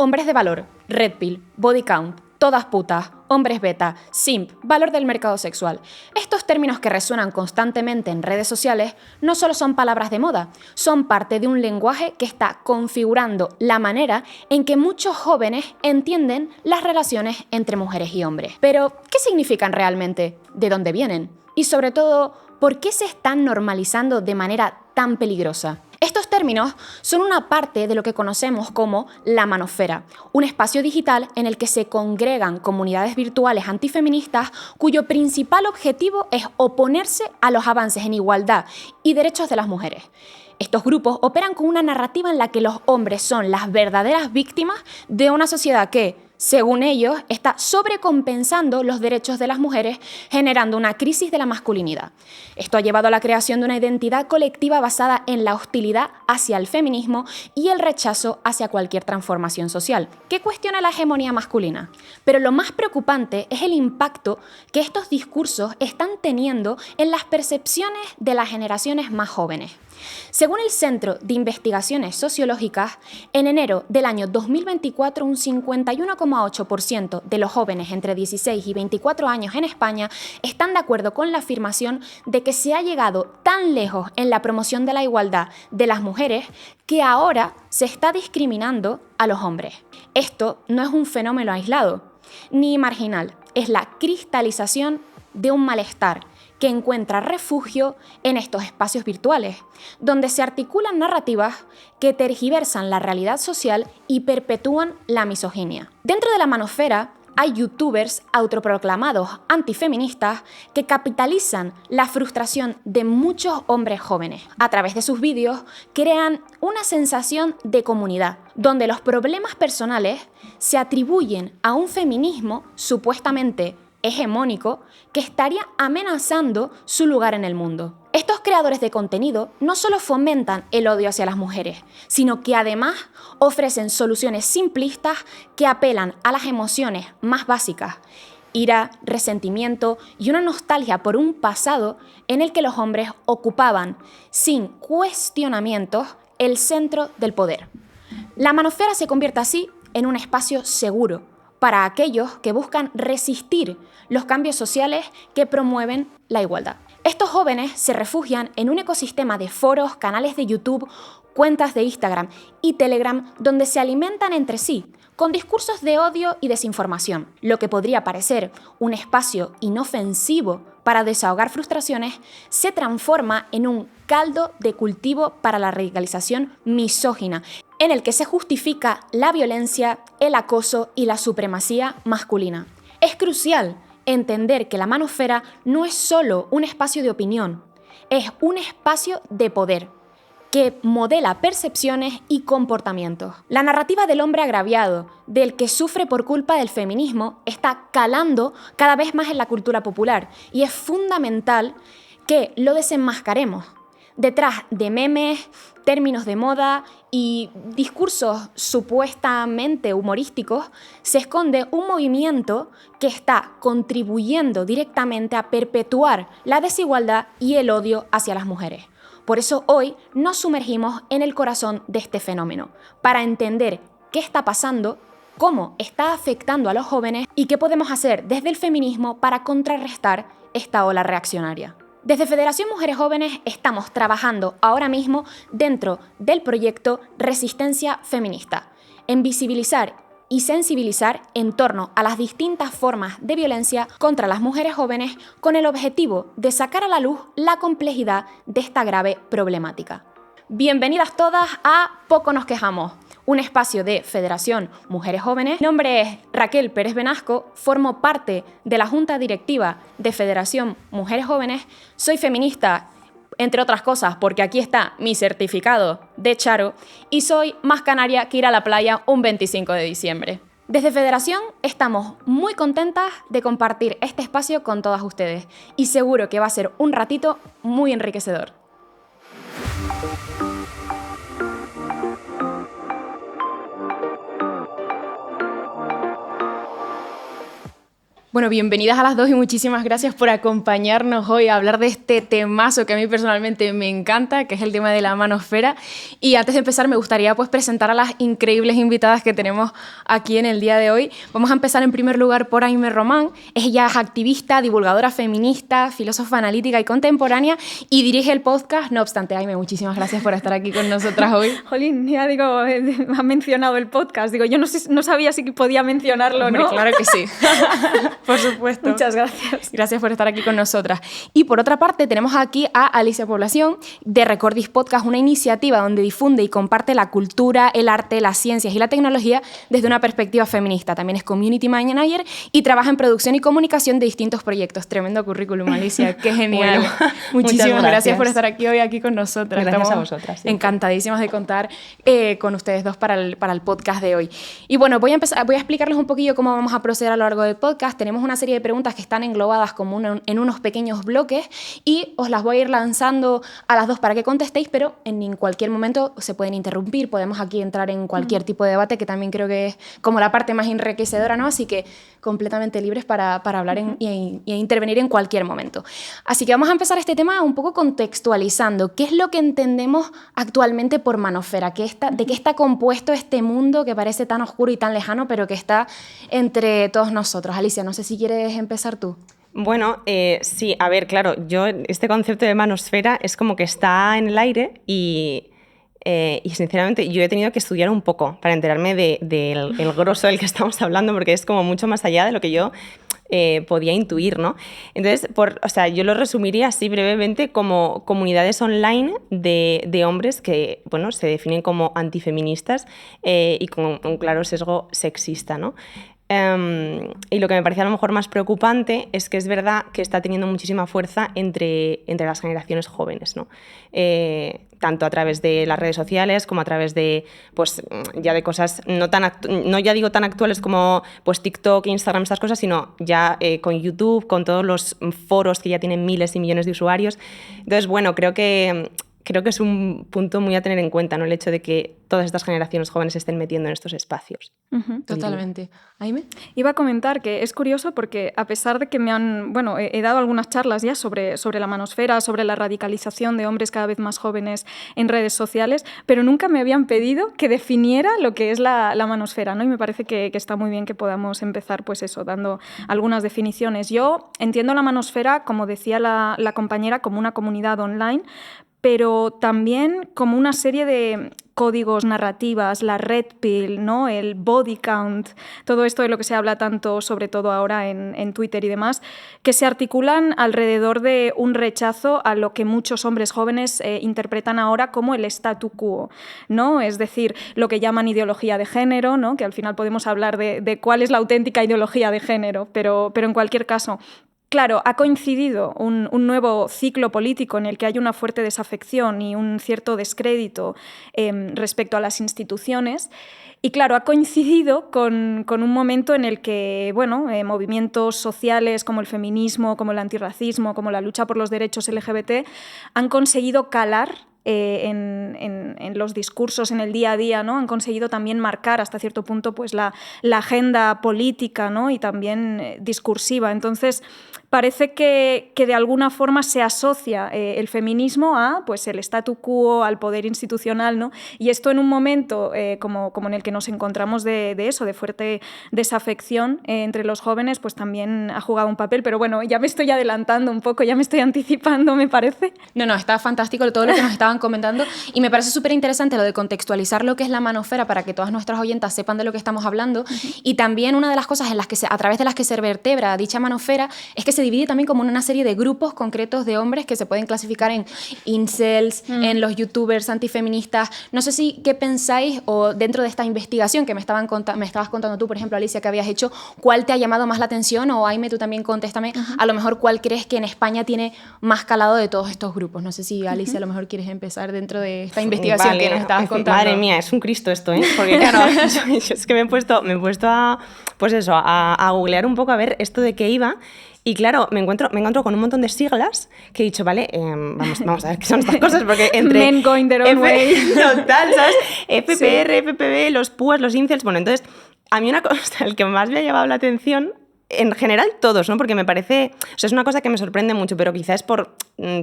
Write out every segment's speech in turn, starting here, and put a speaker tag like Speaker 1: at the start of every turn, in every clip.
Speaker 1: Hombres de valor, red pill, body count, todas putas, hombres beta, simp, valor del mercado sexual. Estos términos que resuenan constantemente en redes sociales no solo son palabras de moda, son parte de un lenguaje que está configurando la manera en que muchos jóvenes entienden las relaciones entre mujeres y hombres. Pero, ¿qué significan realmente? ¿De dónde vienen? Y sobre todo, ¿por qué se están normalizando de manera tan peligrosa? Estos términos son una parte de lo que conocemos como la manosfera, un espacio digital en el que se congregan comunidades virtuales antifeministas cuyo principal objetivo es oponerse a los avances en igualdad y derechos de las mujeres. Estos grupos operan con una narrativa en la que los hombres son las verdaderas víctimas de una sociedad que, según ellos, está sobrecompensando los derechos de las mujeres, generando una crisis de la masculinidad. Esto ha llevado a la creación de una identidad colectiva basada en la hostilidad hacia el feminismo y el rechazo hacia cualquier transformación social, que cuestiona la hegemonía masculina. Pero lo más preocupante es el impacto que estos discursos están teniendo en las percepciones de las generaciones más jóvenes. Según el Centro de Investigaciones Sociológicas, en enero del año 2024, un 51,8% de los jóvenes entre 16 y 24 años en España están de acuerdo con la afirmación de que se ha llegado tan lejos en la promoción de la igualdad de las mujeres que ahora se está discriminando a los hombres. Esto no es un fenómeno aislado ni marginal, es la cristalización de un malestar que encuentra refugio en estos espacios virtuales, donde se articulan narrativas que tergiversan la realidad social y perpetúan la misoginia. Dentro de la manosfera hay youtubers autoproclamados antifeministas que capitalizan la frustración de muchos hombres jóvenes. A través de sus vídeos crean una sensación de comunidad, donde los problemas personales se atribuyen a un feminismo supuestamente hegemónico que estaría amenazando su lugar en el mundo. Estos creadores de contenido no solo fomentan el odio hacia las mujeres, sino que además ofrecen soluciones simplistas que apelan a las emociones más básicas: ira, resentimiento y una nostalgia por un pasado en el que los hombres ocupaban, sin cuestionamientos, el centro del poder. La manosfera se convierte así en un espacio seguro para aquellos que buscan resistir los cambios sociales que promueven la igualdad. Estos jóvenes se refugian en un ecosistema de foros, canales de YouTube, cuentas de Instagram y Telegram donde se alimentan entre sí con discursos de odio y desinformación. Lo que podría parecer un espacio inofensivo para desahogar frustraciones se transforma en un caldo de cultivo para la radicalización misógina, en el que se justifica la violencia, el acoso y la supremacía masculina. Es crucial entender que la manosfera no es solo un espacio de opinión, es un espacio de poder que modela percepciones y comportamientos. La narrativa del hombre agraviado, del que sufre por culpa del feminismo, está calando cada vez más en la cultura popular y es fundamental que lo desenmascaremos. Detrás de memes, términos de moda y discursos supuestamente humorísticos se esconde un movimiento que está contribuyendo directamente a perpetuar la desigualdad y el odio hacia las mujeres. Por eso hoy nos sumergimos en el corazón de este fenómeno, para entender qué está pasando, cómo está afectando a los jóvenes y qué podemos hacer desde el feminismo para contrarrestar esta ola reaccionaria. Desde Federación Mujeres Jóvenes estamos trabajando ahora mismo dentro del proyecto Resistencia Feminista, en visibilizar y sensibilizar en torno a las distintas formas de violencia contra las mujeres jóvenes con el objetivo de sacar a la luz la complejidad de esta grave problemática. Bienvenidas todas a Poco Nos Quejamos, un espacio de Federación Mujeres Jóvenes. Mi nombre es Raquel Pérez Benasco, formo parte de la Junta Directiva de Federación Mujeres Jóvenes, soy feminista, entre otras cosas, porque aquí está mi certificado de Charo, y soy más canaria que ir a la playa un 25 de diciembre. Desde Federación estamos muy contentas de compartir este espacio con todas ustedes y seguro que va a ser un ratito muy enriquecedor. Bueno, bienvenidas a las dos y muchísimas gracias por acompañarnos hoy a hablar de este temazo que a mí personalmente me encanta, que es el tema de la manosfera. Y antes de empezar me gustaría pues presentar a las increíbles invitadas que tenemos aquí en el día de hoy. Vamos a empezar en primer lugar por Aimé Román. Ella es activista, divulgadora feminista, filósofa analítica y contemporánea y dirige el podcast No Obstante. Aimé, muchísimas gracias por estar aquí con nosotras hoy.
Speaker 2: Jolín, ya digo, ha mencionado el podcast. Digo, yo no sabía si podía mencionarlo,
Speaker 1: Hombre,
Speaker 2: ¿no?
Speaker 1: claro que sí. Por supuesto.
Speaker 2: Muchas gracias.
Speaker 1: Gracias por estar aquí con nosotras. Y por otra parte, tenemos aquí a Alicia Población de Recordis Podcast, una iniciativa donde difunde y comparte la cultura, el arte, las ciencias y la tecnología desde una perspectiva feminista. También es community manager y trabaja en producción y comunicación de distintos proyectos. Tremendo currículum, Alicia. Qué genial.
Speaker 3: Bueno,
Speaker 1: muchísimas gracias por estar aquí con nosotras.
Speaker 3: Gracias
Speaker 1: Estamos
Speaker 3: a vosotras. Sí.
Speaker 1: encantadísimas de contar con ustedes dos para el podcast de hoy. Y bueno, voy a explicarles un poquillo cómo vamos a proceder a lo largo del podcast. Tenemos una serie de preguntas que están englobadas como en unos pequeños bloques y os las voy a ir lanzando a las dos para que contestéis, pero en cualquier momento se pueden interrumpir, podemos aquí entrar en cualquier tipo de debate, que también creo que es como la parte más enriquecedora, ¿no? Así que completamente libres para hablar y intervenir en cualquier momento. Así que vamos a empezar este tema un poco contextualizando. ¿Qué es lo que entendemos actualmente por manosfera? ¿De qué está compuesto este mundo que parece tan oscuro y tan lejano, pero que está entre todos nosotros? Alicia, no sé si quieres empezar tú.
Speaker 3: Bueno, sí, a ver, claro, este concepto de manosfera es como que está en el aire y sinceramente yo he tenido que estudiar un poco para enterarme del grosso del que estamos hablando, porque es como mucho más allá de lo que yo podía intuir, ¿no? Entonces, yo lo resumiría así brevemente como comunidades online de hombres que, bueno, se definen como antifeministas y con un claro sesgo sexista, ¿no? Y lo que me parece a lo mejor más preocupante es que es verdad que está teniendo muchísima fuerza entre las generaciones jóvenes, ¿no? Tanto a través de las redes sociales como a través de, pues, ya de cosas no ya digo tan actuales como pues, TikTok, Instagram, estas cosas, sino ya con YouTube, con todos los foros que ya tienen miles y millones de usuarios. Entonces, bueno, creo que es un punto muy a tener en cuenta, ¿no? El hecho de que todas estas generaciones jóvenes se estén metiendo en estos espacios.
Speaker 1: Totalmente. ¿Aimé?
Speaker 2: Iba a comentar que es curioso porque a pesar de que he dado algunas charlas ya sobre la manosfera, sobre la radicalización de hombres cada vez más jóvenes en redes sociales, pero nunca me habían pedido que definiera lo que es la manosfera, ¿no? Y me parece que está muy bien que podamos empezar, pues eso, dando algunas definiciones. Yo entiendo la manosfera, como decía la compañera, como una comunidad online, pero también como una serie de códigos, narrativas, la red pill, ¿no? El body count, todo esto de lo que se habla tanto, sobre todo ahora en Twitter y demás, que se articulan alrededor de un rechazo a lo que muchos hombres jóvenes interpretan ahora como el statu quo, ¿no? Es decir, lo que llaman ideología de género, ¿no? Que al final podemos hablar de cuál es la auténtica ideología de género, pero en cualquier caso, claro, ha coincidido un nuevo ciclo político en el que hay una fuerte desafección y un cierto descrédito respecto a las instituciones. Y claro, ha coincidido con un momento en el que movimientos sociales como el feminismo, como el antirracismo, como la lucha por los derechos LGBT han conseguido calar en los discursos, en el día a día, ¿no? Han conseguido también marcar hasta cierto punto pues, la agenda política, ¿no? Y también discursiva. Entonces, parece que de alguna forma se asocia el feminismo a pues, el statu quo, al poder institucional, ¿no? Y esto en un momento como en el que nos encontramos de eso, de fuerte desafección entre los jóvenes, pues también ha jugado un papel. Pero bueno, ya me estoy adelantando un poco, ya me estoy anticipando, me parece.
Speaker 1: No, está fantástico todo lo que nos estaban comentando y me parece súper interesante lo de contextualizar lo que es la manosfera para que todas nuestras oyentas sepan de lo que estamos hablando. Y también una de las cosas a través de las que se vertebra dicha manosfera es que se divide también como en una serie de grupos concretos de hombres que se pueden clasificar en incels, en los youtubers antifeministas. No sé si qué pensáis o dentro de esta investigación que me estabas contando tú, por ejemplo, Alicia, que habías hecho, ¿cuál te ha llamado más la atención? O Aimé, tú también contéstame, a lo mejor cuál crees que en España tiene más calado de todos estos grupos. No sé si Alicia a lo mejor quieres empezar dentro de esta investigación que nos estabas contando.
Speaker 3: Madre mía, es un Cristo esto, ¿eh? Porque claro, yo es que me he puesto a, pues eso, a googlear un poco a ver esto de qué iba. Y claro, me encuentro con un montón de siglas que he dicho, vale, vamos a ver qué son estas cosas, porque entre...
Speaker 2: Men going their own way.
Speaker 3: Total, ¿sabes? FPR, FPV, los PUAs, los incels... Bueno, entonces, a mí una cosa, el que más me ha llamado la atención en general todos, ¿no? Porque me parece, o sea, es una cosa que me sorprende mucho, pero quizás es por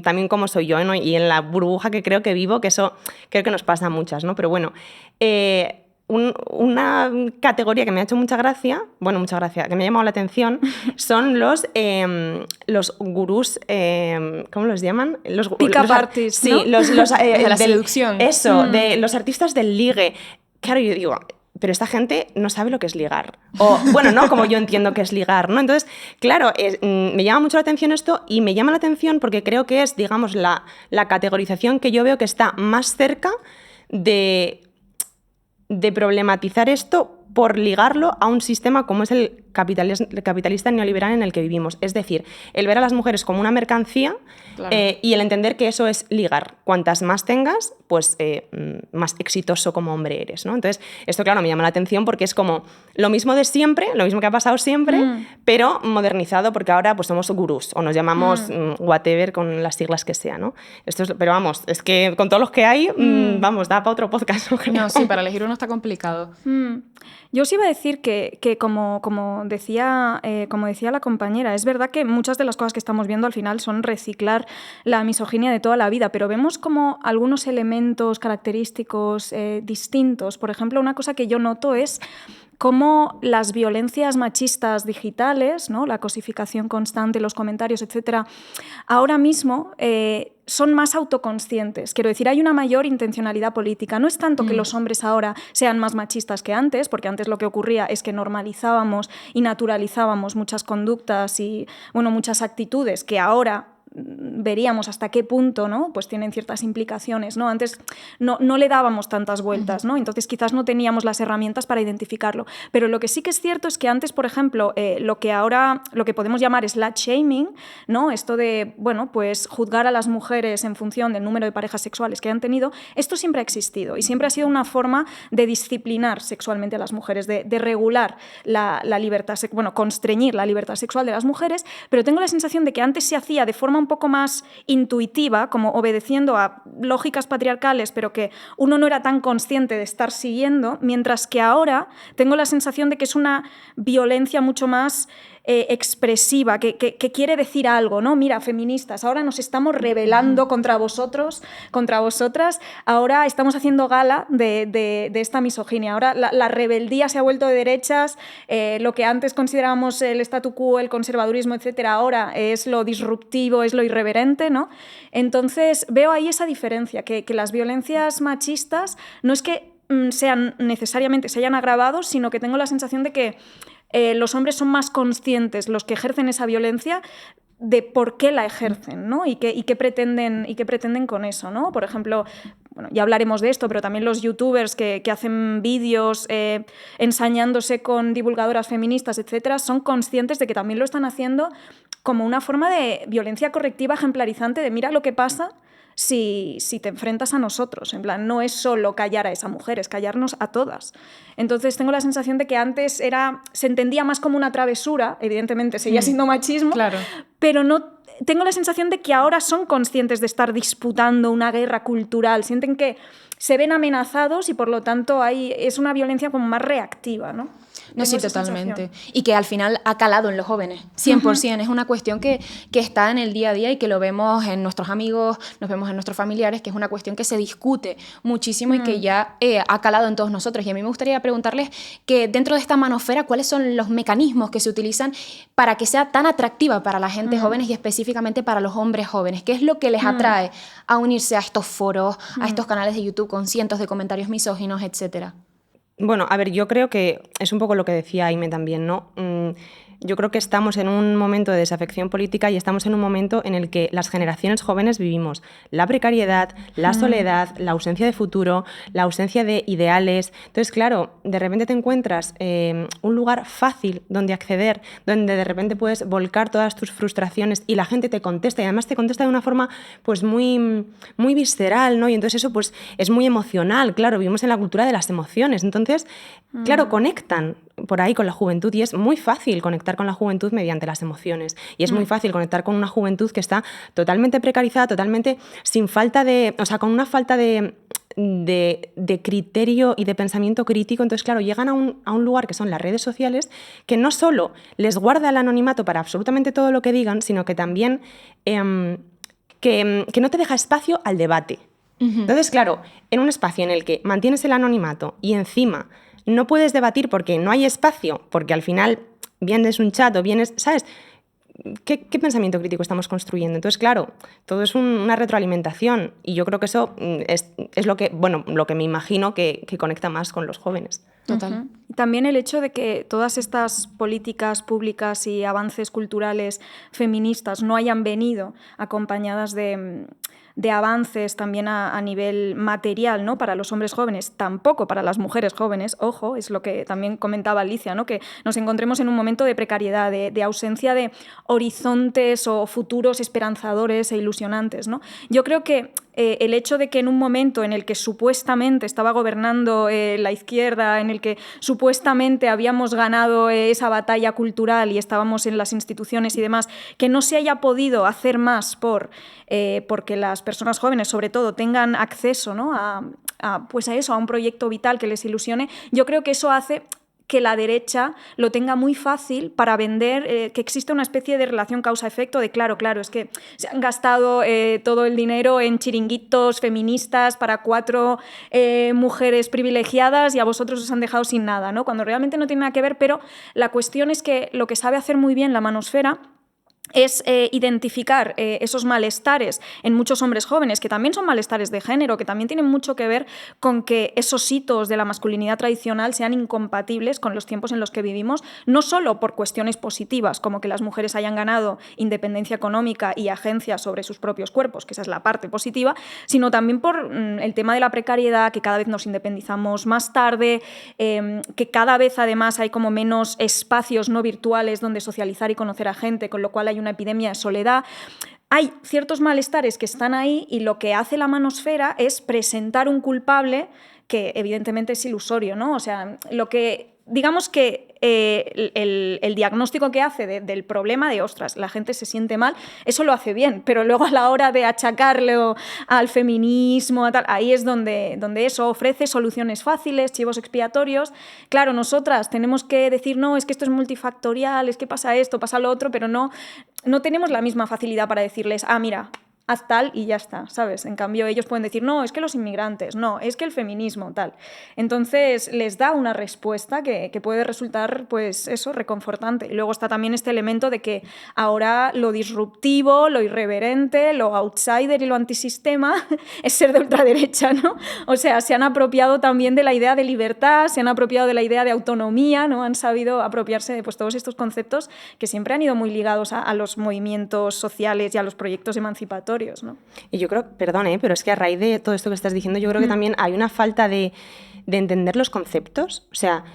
Speaker 3: también cómo soy yo, ¿no? Y en la burbuja que creo que vivo, que eso creo que nos pasa a muchas, ¿no? Pero bueno, una categoría que me ha hecho mucha gracia, que me ha llamado la atención, son los gurús, ¿cómo los llaman? Los
Speaker 2: pick-up artists,
Speaker 3: sí,
Speaker 2: ¿no?
Speaker 1: De la seducción.
Speaker 3: Eso, de los artistas del ligue. Claro, yo digo, pero esta gente no sabe lo que es ligar. O, bueno, no como yo entiendo que es ligar, ¿no? Entonces, claro, me llama mucho la atención esto y me llama la atención porque creo que es, digamos, la categorización que yo veo que está más cerca de problematizar esto por ligarlo a un sistema como es el capitalista neoliberal en el que vivimos. Es decir, el ver a las mujeres como una mercancía, claro, y el entender que eso es ligar. Cuantas más tengas, pues más exitoso como hombre eres, ¿no? Entonces, esto, claro, me llama la atención porque es como lo mismo de siempre, lo mismo que ha pasado siempre, pero modernizado porque ahora pues somos gurús o nos llamamos whatever con las siglas que sea, ¿no? Pero vamos, es que con todos los que hay, vamos, da para otro podcast.
Speaker 1: No, sí, para elegir uno está complicado.
Speaker 2: Yo os iba a decir que como decía la compañera, es verdad que muchas de las cosas que estamos viendo al final son reciclar la misoginia de toda la vida, pero vemos como algunos elementos característicos distintos. Por ejemplo, una cosa que yo noto es cómo las violencias machistas digitales, ¿no? La cosificación constante, los comentarios, etcétera, ahora mismo son más autoconscientes. Quiero decir, hay una mayor intencionalidad política. No es tanto que los hombres ahora sean más machistas que antes, porque antes lo que ocurría es que normalizábamos y naturalizábamos muchas conductas y, bueno, muchas actitudes que ahora veríamos hasta qué punto, ¿no? Pues tienen ciertas implicaciones, ¿no? Antes no le dábamos tantas vueltas, ¿no? Entonces quizás no teníamos las herramientas para identificarlo. Pero lo que sí que es cierto es que antes, por ejemplo, lo que podemos llamar slut shaming, ¿no? Esto de, bueno, pues juzgar a las mujeres en función del número de parejas sexuales que han tenido, esto siempre ha existido y siempre ha sido una forma de disciplinar sexualmente a las mujeres, de regular la libertad, bueno, constreñir la libertad sexual de las mujeres, pero tengo la sensación de que antes se hacía de forma un poco más intuitiva, como obedeciendo a lógicas patriarcales, pero que uno no era tan consciente de estar siguiendo, mientras que ahora tengo la sensación de que es una violencia mucho más expresiva, que quiere decir algo, ¿no? Mira, feministas, ahora nos estamos rebelando contra vosotros, contra vosotras, ahora estamos haciendo gala de esta misoginia, ahora la rebeldía se ha vuelto de derechas, lo que antes considerábamos el statu quo, el conservadurismo, etcétera, ahora es lo disruptivo, es lo irreverente, ¿no? Entonces veo ahí esa diferencia, que las violencias machistas no es que sean necesariamente, se hayan agravado, sino que tengo la sensación de que los hombres son más conscientes, los que ejercen esa violencia, de por qué la ejercen, ¿no? y qué pretenden con eso, ¿no? Por ejemplo, bueno, ya hablaremos de esto, pero también los youtubers que hacen vídeos ensañándose con divulgadoras feministas, etcétera, son conscientes de que también lo están haciendo como una forma de violencia correctiva ejemplarizante de mira lo que pasa si te enfrentas a nosotros. En plan, no es solo callar a esa mujer, es callarnos a todas. Entonces tengo la sensación de que antes se entendía más como una travesura, evidentemente seguía siendo machismo,
Speaker 1: claro,
Speaker 2: pero no. Tengo la sensación de que ahora son conscientes de estar disputando una guerra cultural, sienten que se ven amenazados y por lo tanto es una violencia como más reactiva, ¿no?
Speaker 1: No, sí, totalmente. Y que al final ha calado en los jóvenes, 100%. Es una cuestión que está en el día a día y que lo vemos en nuestros amigos, nos vemos en nuestros familiares, que es una cuestión que se discute muchísimo y que ya ha calado en todos nosotros. Y a mí me gustaría preguntarles que dentro de esta manosfera, ¿cuáles son los mecanismos que se utilizan para que sea tan atractiva para la gente joven y específicamente para los hombres jóvenes? ¿Qué es lo que les atrae a unirse a estos foros, a estos canales de YouTube con cientos de comentarios misóginos, etcétera?
Speaker 3: Bueno, a ver, yo creo que es un poco lo que decía Aime también, ¿no? Yo creo que estamos en un momento de desafección política y estamos en un momento en el que las generaciones jóvenes vivimos la precariedad, la soledad, la ausencia de futuro, la ausencia de ideales. Entonces, claro, de repente te encuentras un lugar fácil donde acceder, donde de repente puedes volcar todas tus frustraciones y la gente te contesta y además te contesta de una forma pues muy, muy visceral, ¿no? Y entonces eso pues es muy emocional, claro, vivimos en la cultura de las emociones. Entonces, claro, conectan por ahí con la juventud y es muy fácil conectar con la juventud mediante las emociones y es muy fácil conectar con una juventud que está totalmente precarizada, totalmente sin falta de, o sea, con una falta de de criterio y de pensamiento crítico. Entonces, claro, llegan a un lugar que son las redes sociales, que no solo les guarda el anonimato para absolutamente todo lo que digan, sino que también que no te deja espacio al debate. Entonces, claro, en un espacio en el que mantienes el anonimato y encima no puedes debatir porque no hay espacio, porque al final vienes un chat o vienes, ¿sabes? ¿Qué pensamiento crítico estamos construyendo? Entonces, claro, todo es una retroalimentación y yo creo que eso es lo que me imagino que conecta más con los jóvenes.
Speaker 1: Total.
Speaker 2: Y también el hecho de que todas estas políticas públicas y avances culturales feministas no hayan venido acompañadas de avances también a nivel material, ¿no? Para los hombres jóvenes, tampoco para las mujeres jóvenes, ojo, es lo que también comentaba Alicia, ¿no? Que nos encontremos en un momento de precariedad, de ausencia de horizontes o futuros esperanzadores e ilusionantes, ¿no? Yo creo que el hecho de que en un momento en el que supuestamente estaba gobernando la izquierda, en el que supuestamente habíamos ganado esa batalla cultural y estábamos en las instituciones y demás, que no se haya podido hacer más porque las personas jóvenes, sobre todo, tengan acceso, ¿no? Pues a eso, a un proyecto vital que les ilusione, yo creo que eso hace que la derecha lo tenga muy fácil para vender que existe una especie de relación causa-efecto de claro, es que se han gastado todo el dinero en chiringuitos feministas para 4 mujeres privilegiadas y a vosotros os han dejado sin nada, ¿no? Cuando realmente no tiene nada que ver, pero la cuestión es que lo que sabe hacer muy bien la manosfera es identificar esos malestares en muchos hombres jóvenes, que también son malestares de género, que también tienen mucho que ver con que esos hitos de la masculinidad tradicional sean incompatibles con los tiempos en los que vivimos, no solo por cuestiones positivas, como que las mujeres hayan ganado independencia económica y agencia sobre sus propios cuerpos, que esa es la parte positiva, sino también por el tema de la precariedad, que cada vez nos independizamos más tarde, que cada vez además hay como menos espacios no virtuales donde socializar y conocer a gente, con lo cual hay una epidemia de soledad. Hay ciertos malestares que están ahí y lo que hace la manosfera es presentar un culpable que evidentemente es ilusorio, ¿no? O sea, digamos que el diagnóstico que hace del problema de, ostras, la gente se siente mal, eso lo hace bien, pero luego a la hora de achacarlo al feminismo, ahí es donde eso ofrece soluciones fáciles, chivos expiatorios. Claro, nosotras tenemos que decir, no, es que esto es multifactorial, es que pasa esto, pasa lo otro, pero no tenemos la misma facilidad para decirles, mira, haz tal y ya está, ¿sabes? En cambio, ellos pueden decir, no, es que los inmigrantes, no, es que el feminismo, tal. Entonces, les da una respuesta que puede resultar, pues eso, reconfortante. Y luego está también este elemento de que ahora lo disruptivo, lo irreverente, lo outsider y lo antisistema es ser de ultraderecha, ¿no? O sea, se han apropiado también de la idea de libertad, se han apropiado de la idea de autonomía, ¿no? Han sabido apropiarse de pues, todos estos conceptos que siempre han ido muy ligados a los movimientos sociales y a los proyectos emancipatorios. ¿No?
Speaker 3: Y yo creo, perdón, pero es que a raíz de todo esto que estás diciendo, yo creo que también hay una falta de entender los conceptos. O sea,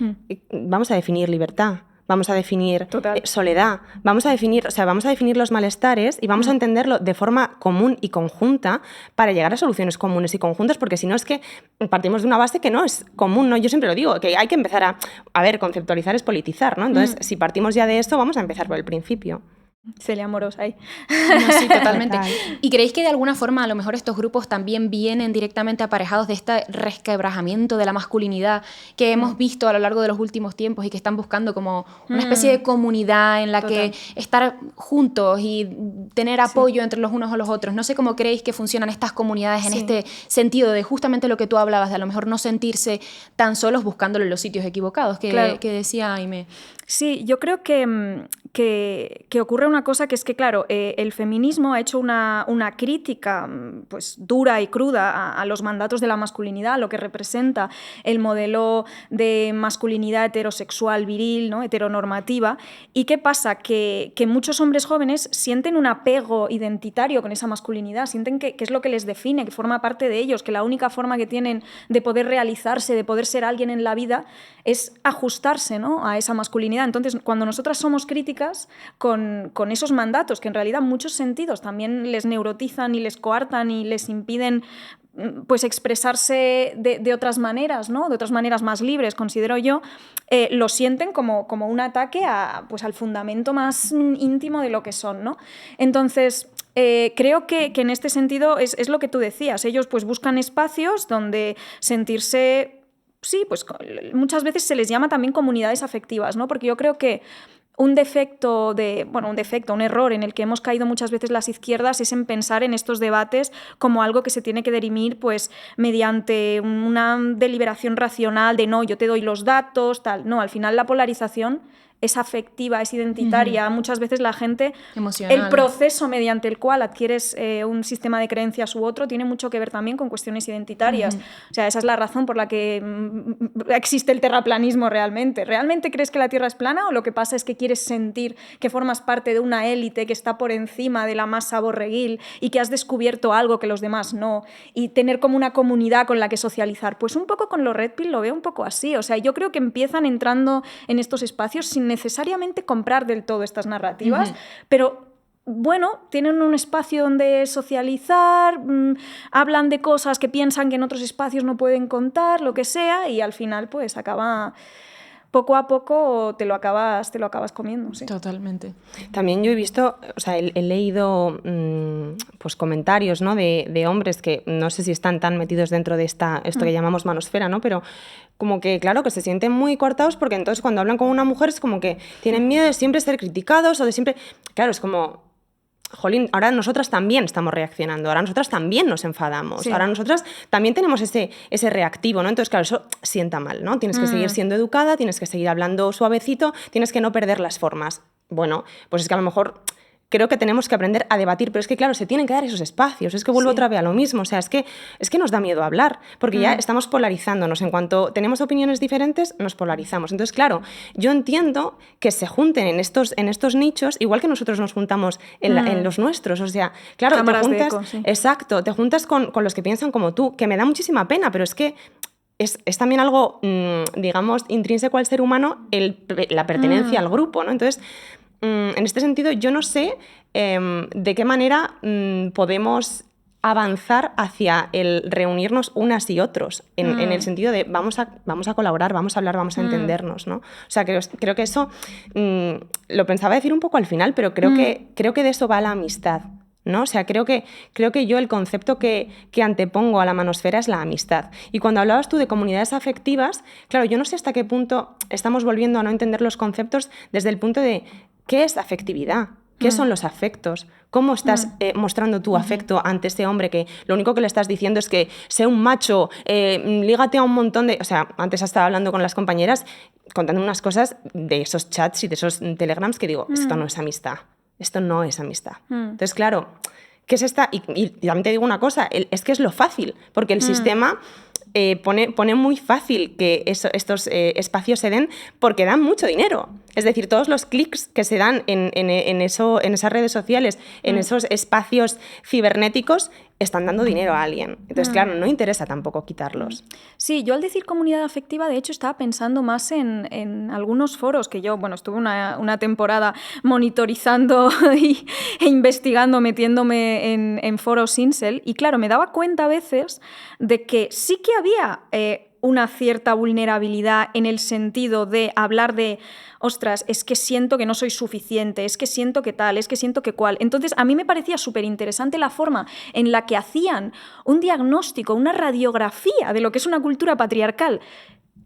Speaker 3: vamos a definir libertad, vamos a definir soledad, vamos a definir los malestares y vamos a entenderlo de forma común y conjunta para llegar a soluciones comunes y conjuntas, porque si no es que partimos de una base que no es común, ¿no? Yo siempre lo digo, que hay que empezar a ver, conceptualizar es politizar, ¿no? Entonces, si partimos ya de esto, vamos a empezar por el principio.
Speaker 2: Celia Moros ahí.
Speaker 1: No, sí, totalmente. ¿Y creéis que de alguna forma a lo mejor estos grupos también vienen directamente aparejados de este resquebrajamiento de la masculinidad que hemos visto a lo largo de los últimos tiempos y que están buscando como una especie de comunidad en la que estar juntos y tener apoyo entre los unos o los otros? No sé cómo creéis que funcionan estas comunidades en este sentido de justamente lo que tú hablabas, de a lo mejor no sentirse tan solos buscándolo en los sitios equivocados, que decía Aimé.
Speaker 2: Sí, yo creo que ocurre una cosa que es que, claro, el feminismo ha hecho una crítica pues, dura y cruda a los mandatos de la masculinidad, a lo que representa el modelo de masculinidad heterosexual, viril, ¿no? Heteronormativa. ¿Y qué pasa? Que muchos hombres jóvenes sienten un apego identitario con esa masculinidad, sienten que es lo que les define, que forma parte de ellos, que la única forma que tienen de poder realizarse, de poder ser alguien en la vida, es ajustarse, ¿no? A esa masculinidad. Entonces, cuando nosotras somos críticas con esos mandatos, que en realidad en muchos sentidos también les neurotizan y les coartan y les impiden pues expresarse de otras maneras, ¿no? De otras maneras más libres, considero yo, lo sienten como un ataque pues al fundamento más íntimo de lo que son, ¿no? Entonces, creo que en este sentido es lo que tú decías. Ellos pues buscan espacios donde sentirse... Sí, pues muchas veces se les llama también comunidades afectivas, ¿no? Porque yo creo que un error en el que hemos caído muchas veces las izquierdas es en pensar en estos debates como algo que se tiene que dirimir pues, mediante una deliberación racional de no, yo te doy los datos, tal. No, al final la polarización es afectiva, es identitaria. Muchas veces la gente...
Speaker 1: Emocional.
Speaker 2: El proceso mediante el cual adquieres un sistema de creencias u otro tiene mucho que ver también con cuestiones identitarias. O sea, esa es la razón por la que existe el terraplanismo realmente. ¿Realmente crees que la Tierra es plana o lo que pasa es que quieres sentir que formas parte de una élite que está por encima de la masa borreguil y que has descubierto algo que los demás no? Y tener como una comunidad con la que socializar. Pues un poco con los Red Pill lo veo un poco así. O sea, yo creo que empiezan entrando en estos espacios sin necesariamente comprar del todo estas narrativas, pero bueno, tienen un espacio donde socializar, hablan de cosas que piensan que en otros espacios no pueden contar, lo que sea, y al final pues acaba... Poco a poco te lo acabas comiendo. Sí.
Speaker 1: Totalmente.
Speaker 3: También yo he visto, o sea, he leído pues comentarios, ¿no? de hombres que no sé si están tan metidos dentro de esto que llamamos manosfera, ¿no? Pero como que, claro, que se sienten muy cortados porque entonces cuando hablan con una mujer es como que tienen miedo de siempre ser criticados o de siempre... Claro, es como... Jolín, ahora nosotras también estamos reaccionando, ahora nosotras también nos enfadamos, ahora nosotras también tenemos ese reactivo, ¿no? Entonces, claro, eso sienta mal, ¿no? Tienes que seguir siendo educada, tienes que seguir hablando suavecito, tienes que no perder las formas. Bueno, pues es que a lo mejor... Creo que tenemos que aprender a debatir, pero es que, claro, se tienen que dar esos espacios. Es que vuelvo otra vez a lo mismo. O sea, es que nos da miedo hablar, porque ya estamos polarizándonos. En cuanto tenemos opiniones diferentes, nos polarizamos. Entonces, claro, yo entiendo que se junten en estos nichos, igual que nosotros nos juntamos en los nuestros. O sea, claro,
Speaker 2: cámaras
Speaker 3: te juntas,
Speaker 2: de eco, sí.
Speaker 3: Exacto, te juntas con los que piensan como tú, que me da muchísima pena, pero es que es también algo, digamos, intrínseco al ser humano la pertenencia al grupo, ¿no? Entonces... en este sentido, yo no sé de qué manera podemos avanzar hacia el reunirnos unas y otros, en el sentido de vamos a colaborar, vamos a hablar, vamos a entendernos, ¿no? O sea, creo que eso lo pensaba decir un poco al final, pero creo que de eso va la amistad, ¿no? O sea, creo que yo el concepto que antepongo a la manosfera es la amistad. Y cuando hablabas tú de comunidades afectivas, claro, yo no sé hasta qué punto estamos volviendo a no entender los conceptos desde el punto de ¿qué es afectividad? ¿Qué son los afectos? ¿Cómo estás mostrando tu afecto ante ese hombre que lo único que le estás diciendo es que sea un macho, lígate a un montón de... O sea, antes estaba hablando con las compañeras contando unas cosas de esos chats y de esos telegrams que digo, esto no es amistad. Esto no es amistad. Entonces, claro, ¿qué es esta? Y también te digo una cosa, es que es lo fácil, porque el sistema pone muy fácil que estos espacios se den porque dan mucho dinero. Es decir, todos los clics que se dan en esas redes sociales, en esos espacios cibernéticos, están dando dinero a alguien. Entonces, claro, no interesa tampoco quitarlos.
Speaker 2: Sí, yo al decir comunidad afectiva, de hecho, estaba pensando más en algunos foros que yo, bueno, estuve una temporada monitorizando e investigando, metiéndome en foros incel, y claro, me daba cuenta a veces de que sí que había una cierta vulnerabilidad en el sentido de hablar de ostras, es que siento que no soy suficiente, es que siento que tal, es que siento que cual. Entonces, a mí me parecía súper interesante la forma en la que hacían un diagnóstico, una radiografía de lo que es una cultura patriarcal,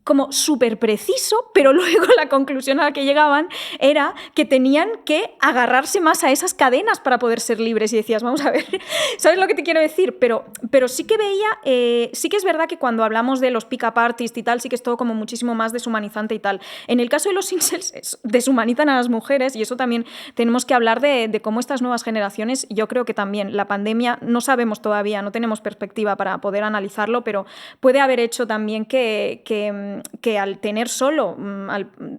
Speaker 2: como súper preciso, pero luego la conclusión a la que llegaban era que tenían que agarrarse más a esas cadenas para poder ser libres. Y decías, vamos a ver, ¿sabes lo que te quiero decir? Pero sí que veía, sí que es verdad que cuando hablamos de los pick-up artists y tal, sí que es todo como muchísimo más deshumanizante y tal. En el caso de los incels, deshumanizan a las mujeres, y eso también tenemos que hablar de cómo estas nuevas generaciones, yo creo que también la pandemia, no sabemos todavía, no tenemos perspectiva para poder analizarlo, pero puede haber hecho también que al tener solo,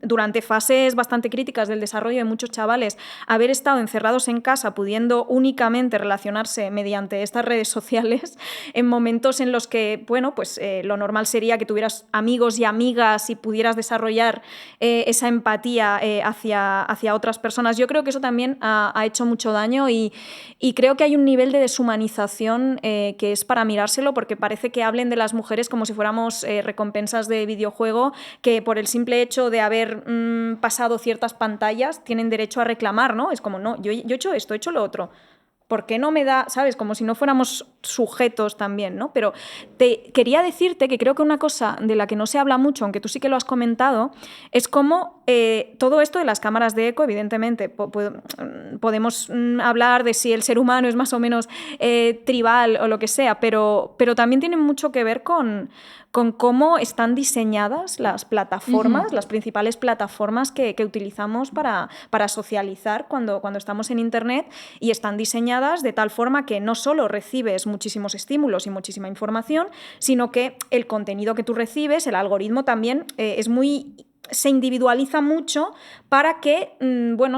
Speaker 2: durante fases bastante críticas del desarrollo de muchos chavales, haber estado encerrados en casa, pudiendo únicamente relacionarse mediante estas redes sociales, en momentos en los que, bueno, pues lo normal sería que tuvieras amigos y amigas y pudieras desarrollar esa empatía hacia otras personas. Yo creo que eso también ha hecho mucho daño y creo que hay un nivel de deshumanización que es para mirárselo, porque parece que hablen de las mujeres como si fuéramos recompensas de videojuego, que por el simple hecho de haber pasado ciertas pantallas tienen derecho a reclamar, ¿no? Es como, no, yo he hecho esto, he hecho lo otro. ¿Por qué no me da, sabes? Como si no fuéramos sujetos también, ¿no? Pero quería decirte que creo que una cosa de la que no se habla mucho, aunque tú sí que lo has comentado, es cómo todo esto de las cámaras de eco, evidentemente, podemos hablar de si el ser humano es más o menos tribal o lo que sea, pero también tiene mucho que ver con cómo están diseñadas las plataformas, las principales plataformas que utilizamos para socializar cuando estamos en Internet, y están diseñadas de tal forma que no solo recibes muchísimos estímulos y muchísima información, sino que el contenido que tú recibes, el algoritmo también se individualiza mucho para que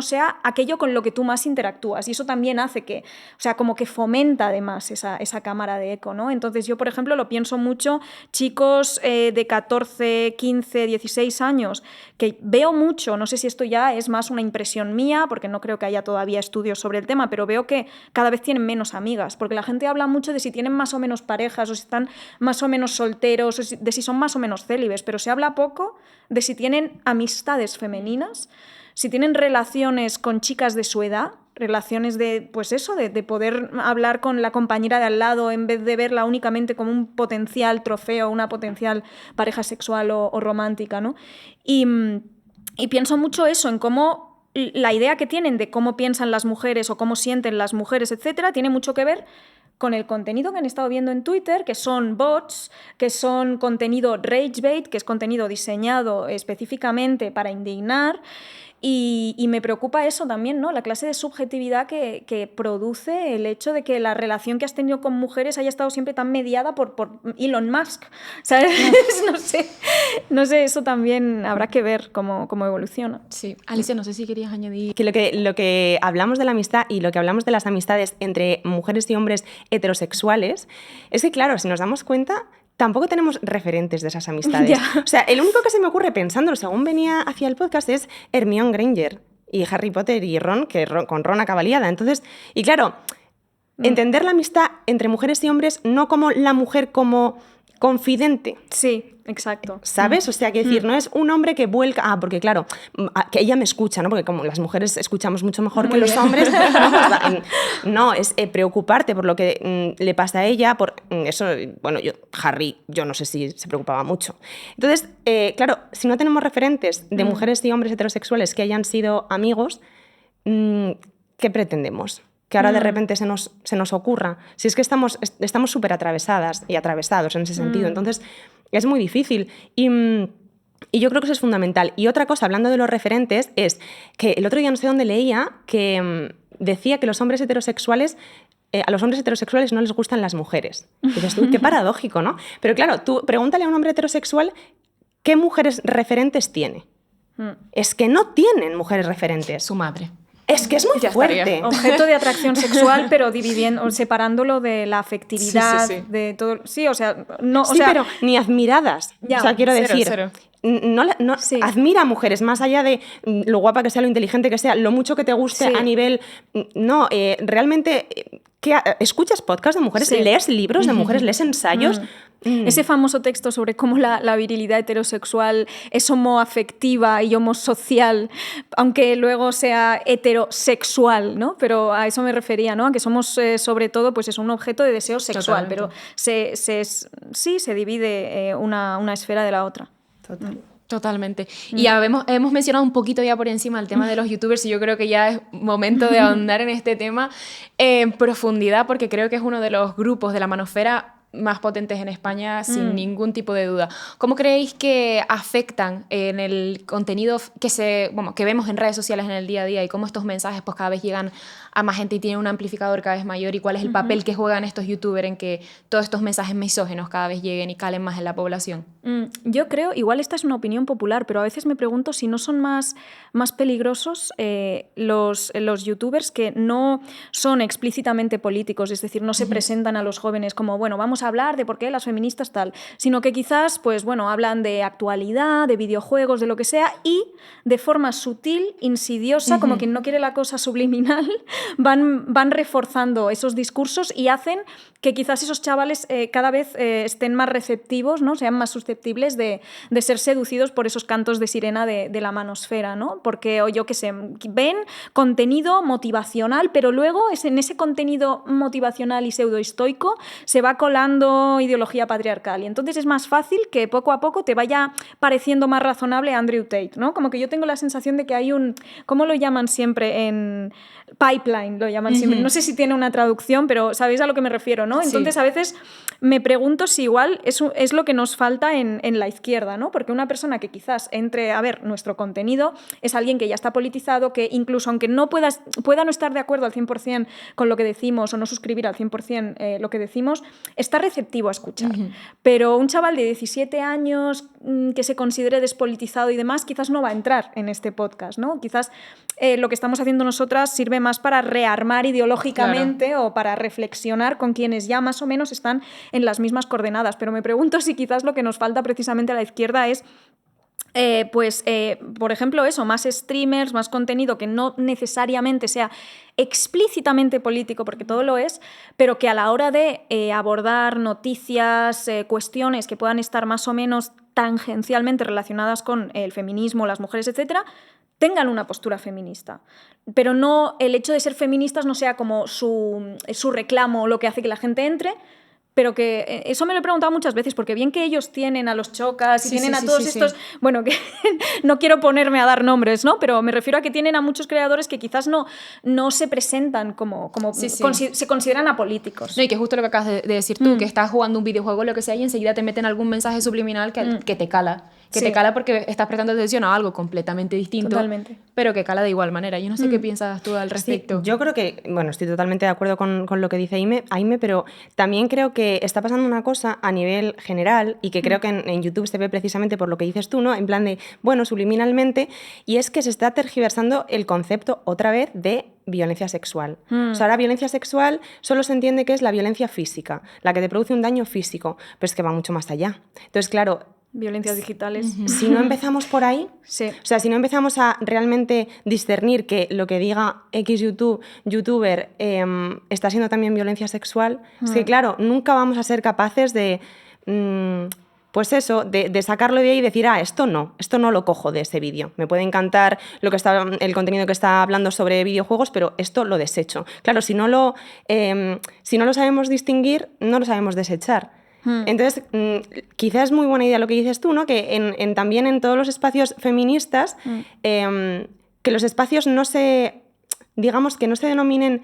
Speaker 2: sea aquello con lo que tú más interactúas, y eso también hace que, o sea, como que fomenta además esa cámara de eco, ¿no? Entonces yo, por ejemplo, lo pienso mucho, chicos de 14, 15, 16 años, que veo mucho, no sé si esto ya es más una impresión mía, porque no creo que haya todavía estudios sobre el tema, pero veo que cada vez tienen menos amigas, porque la gente habla mucho de si tienen más o menos parejas, o si están más o menos solteros, o de si son más o menos célibes, pero se habla poco de si tienen amistades femeninas, si tienen relaciones con chicas de su edad, relaciones de, pues eso, de poder hablar con la compañera de al lado en vez de verla únicamente como un potencial trofeo, una potencial pareja sexual o romántica, ¿no? Y pienso mucho eso, en cómo la idea que tienen de cómo piensan las mujeres o cómo sienten las mujeres, etcétera, tiene mucho que ver con el contenido que han estado viendo en Twitter, que son bots, que son contenido ragebait, que es contenido diseñado específicamente para indignar. Y me preocupa eso también, ¿no? La clase de subjetividad que produce el hecho de que la relación que has tenido con mujeres haya estado siempre tan mediada por Elon Musk, ¿sabes? No sé, eso también habrá que ver cómo evoluciona.
Speaker 1: Sí. Alicia, no sé si querías añadir...
Speaker 3: Que lo que hablamos de la amistad y lo que hablamos de las amistades entre mujeres y hombres heterosexuales es que, claro, si nos damos cuenta, tampoco tenemos referentes de esas amistades.
Speaker 2: Ya.
Speaker 3: O sea, el único que se me ocurre pensándolo según venía hacia el podcast es Hermione Granger y Harry Potter y Ron, con Ron acaba liada. Entonces, y claro, entender la amistad entre mujeres y hombres no como la mujer como confidente.
Speaker 2: Sí, exacto.
Speaker 3: ¿Sabes? O sea, que decir, no es un hombre que vuelca... Ah, porque claro, que ella me escucha, ¿no? Porque como las mujeres escuchamos mucho mejor que los hombres, no, es preocuparte por lo que le pasa a ella, por eso, bueno, Harry, yo no sé si se preocupaba mucho. Entonces, claro, si no tenemos referentes de mujeres y hombres heterosexuales que hayan sido amigos, ¿qué pretendemos? Que ahora de repente se nos ocurra. Si es que estamos súper atravesadas y atravesados en ese sentido. Entonces, es muy difícil. Y yo creo que eso es fundamental. Y otra cosa, hablando de los referentes, es que el otro día no sé dónde leía que decía que los hombres heterosexuales... a los hombres heterosexuales no les gustan las mujeres. Y dices tú, qué paradójico, ¿no? Pero claro, tú pregúntale a un hombre heterosexual qué mujeres referentes tiene. Es que no tienen mujeres referentes.
Speaker 1: Su madre.
Speaker 3: Es que es muy fuerte.
Speaker 2: Objeto de atracción sexual, pero separándolo de la afectividad,
Speaker 1: sí.
Speaker 2: de todo. Sí, o sea, no.
Speaker 3: Sí, pero ni admiradas.
Speaker 2: Ya,
Speaker 3: o sea, quiero decir.
Speaker 1: Cero.
Speaker 3: Sí. Admira a mujeres, más allá de lo guapa que sea, lo inteligente que sea, lo mucho que te guste a nivel... No, realmente... ¿Escuchas podcasts de mujeres?
Speaker 2: Sí.
Speaker 3: ¿Lees libros de mujeres? ¿Lees ensayos?
Speaker 2: Ese famoso texto sobre cómo la virilidad heterosexual es homoafectiva y homosocial, aunque luego sea heterosexual, ¿no? Pero a eso me refería, ¿no? A que somos, sobre todo, pues es un objeto de deseo sexual.
Speaker 1: Totalmente.
Speaker 2: Pero se divide una esfera de la otra.
Speaker 1: Totalmente. Y hemos mencionado un poquito ya por encima el tema de los youtubers, y yo creo que ya es momento de ahondar en este tema en profundidad, porque creo que es uno de los grupos de la manosfera más potentes en España, sin ningún tipo de duda. ¿Cómo creéis que afectan en el contenido que vemos en redes sociales en el día a día, y cómo estos mensajes pues cada vez llegan a más gente y tienen un amplificador cada vez mayor, y cuál es el papel que juegan estos youtubers en que todos estos mensajes misóginos cada vez lleguen y calen más en la población?
Speaker 2: Yo creo, igual esta es una opinión popular, pero a veces me pregunto si no son más peligrosos los youtubers que no son explícitamente políticos, es decir, no se presentan a los jóvenes como, bueno, vamos a a hablar de por qué las feministas tal, sino que quizás, pues bueno, hablan de actualidad, de videojuegos, de lo que sea, y de forma sutil, insidiosa, como quien no quiere la cosa subliminal, van reforzando esos discursos y hacen que quizás esos chavales cada vez estén más receptivos, ¿no? Sean más susceptibles de ser seducidos por esos cantos de sirena de la manosfera, ¿no? Porque, o yo qué sé, ven contenido motivacional, pero luego en ese contenido motivacional y pseudoestoico se va colando ideología patriarcal. Y entonces es más fácil que poco a poco te vaya pareciendo más razonable Andrew Tate, ¿no? Como que yo tengo la sensación de que hay un... ¿Cómo lo llaman siempre? En pipeline lo llaman siempre. No sé si tiene una traducción, pero sabéis a lo que me refiero, ¿no? Entonces
Speaker 1: Sí.
Speaker 2: a veces me pregunto si igual es lo que nos falta en la izquierda, ¿no? Porque una persona que quizás entre a ver nuestro contenido es alguien que ya está politizado, que incluso aunque no pueda no estar de acuerdo al 100% con lo que decimos o no suscribir al 100% lo que decimos, está receptivo a escuchar. Pero un chaval de 17 años que se considere despolitizado y demás, quizás no va a entrar en este podcast, ¿no? Quizás lo que estamos haciendo nosotras sirve más para rearmar ideológicamente o para reflexionar con quienes ya más o menos están en las mismas coordenadas. Pero me pregunto si quizás lo que nos falta precisamente a la izquierda es por ejemplo, eso, más streamers, más contenido que no necesariamente sea explícitamente político, porque todo lo es, pero que a la hora de abordar noticias, cuestiones que puedan estar más o menos tangencialmente relacionadas con el feminismo, las mujeres, etcétera, tengan una postura feminista. Pero no el hecho de ser feministas no sea como su reclamo lo que hace que la gente entre, pero que eso me lo he preguntado muchas veces, porque bien que ellos tienen a los chocas y tienen a todos estos... Bueno, que no quiero ponerme a dar nombres, ¿no? Pero me refiero a que tienen a muchos creadores que quizás no se presentan como se consideran apolíticos.
Speaker 1: No, y que justo lo que acabas de decir tú, que estás jugando un videojuego o lo que sea y enseguida te meten algún mensaje subliminal que te cala. Que te cala porque estás prestando atención a algo completamente distinto.
Speaker 2: Totalmente.
Speaker 1: Pero que cala de igual manera. Yo no sé qué piensas tú al respecto.
Speaker 3: Sí, yo creo que, bueno, estoy totalmente de acuerdo con lo que dice Aime, pero también creo que está pasando una cosa a nivel general y que creo que en YouTube se ve precisamente por lo que dices tú, ¿no? En plan de, bueno, subliminalmente, y es que se está tergiversando el concepto otra vez de violencia sexual. O sea, ahora violencia sexual solo se entiende que es la violencia física, la que te produce un daño físico, pero es que va mucho más allá. Entonces, claro,
Speaker 2: violencias digitales.
Speaker 3: Si no empezamos por ahí,
Speaker 2: sí.
Speaker 3: O sea, si no empezamos a realmente discernir que lo que diga X youtuber está siendo también violencia sexual, es que claro, nunca vamos a ser capaces de, pues eso, de sacarlo de ahí y decir, esto no lo cojo de ese vídeo. Me puede encantar el contenido que está hablando sobre videojuegos, pero esto lo desecho. Claro, si no lo sabemos distinguir, no lo sabemos desechar. Entonces, quizás es muy buena idea lo que dices tú, ¿no? Que también en todos los espacios feministas, que los espacios no se denominen,